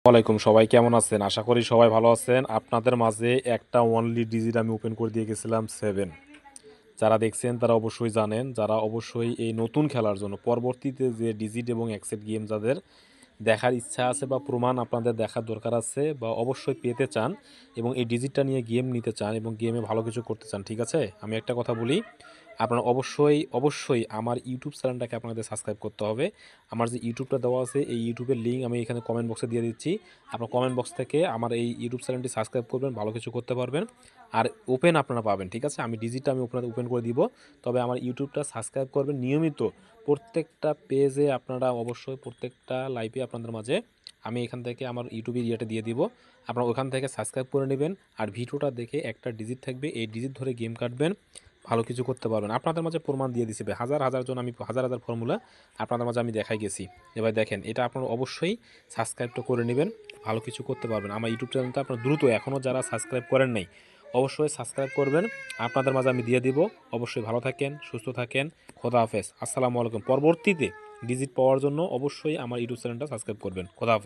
ওয়ালাইকুম, সবাই কেমন আছেন? আশা করি সবাই ভালো আছেন। আপনাদের মাঝে একটা অনলি ডিজিট আমি ওপেন করে দিয়ে গেছিলাম 7। যারা দেখছেন তারা অবশ্যই জানেন, যারা অবশ্যই এই নতুন খেলার জন্য পরবর্তীতে যে ডিজিট এবং অ্যাক্সেট গেম যাদের দেখার ইচ্ছা আছে বা প্রমাণ আপনাদের দেখার দরকার আছে বা অবশ্যই পেতে চান এবং এই ডিজিটটা নিয়ে গেম নিতে চান এবং গেমে ভালো কিছু করতে চান, ঠিক আছে? আমি একটা কথা বলি, আপনারা অবশ্যই আমার ইউটিউব চ্যানেলটাকে আপনাদের সাবস্ক্রাইব করতে হবে। আমার যে ইউটিউবটা দেওয়া আছে এই ইউটিউবের লিঙ্ক আমি এখানে কমেন্ট বক্সে দিয়ে দিচ্ছি। আপনার কমেন্ট বক্স থেকে আমার এই ইউটিউব চ্যানেলটি সাবস্ক্রাইব করবেন, ভালো কিছু করতে পারবেন। আর ওপেন আপনারা পাবেন, ঠিক আছে? আমি ডিজিটটা আমি আপনাদের ওপেন করে দিব। তবে আমার ইউটিউবটা সাবস্ক্রাইব করবেন নিয়মিত। প্রত্যেকটা পেজে আপনারা অবশ্যই প্রত্যেকটা লাইভে আপনাদের মাঝে আমি এখান থেকে আমার ইউটিউবের ইয়েটা দিয়ে দিব। আপনারা ওখান থেকে সাবস্ক্রাইব করে নেবেন। আর ভিডিওটা দেখে একটা ডিজিট থাকবে, এই ডিজিট ধরে গেম কাটবেন, ভালো কিছু করতে পারবেন। আপনাদের মাঝে প্রমাণ দিয়ে দিছি ভাই, হাজার হাজার জন, আমি হাজার হাজার ফর্মুলা আপনাদের মাঝে আমি দেখাই গেছি। এবার দেখেন, এটা আপনারা অবশ্যই সাবস্ক্রাইবটা করে নেবেন, ভালো কিছু করতে পারবেন। আমার ইউটিউব চ্যানেলটা আপনারা দ্রুত, এখনও যারা সাবস্ক্রাইব করেন নাই অবশ্যই সাবস্ক্রাইব করবেন। আপনাদের মাঝে আমি দিয়ে দিব। অবশ্যই ভালো থাকেন, সুস্থ থাকেন। খোদা হাফেজ, আসসালামু আলাইকুম। পরবর্তীতে ডিজিট পাওয়ার জন্য অবশ্যই আমার ইউটিউব চ্যানেলটা সাবস্ক্রাইব করবেন। খোদা হাফেজ।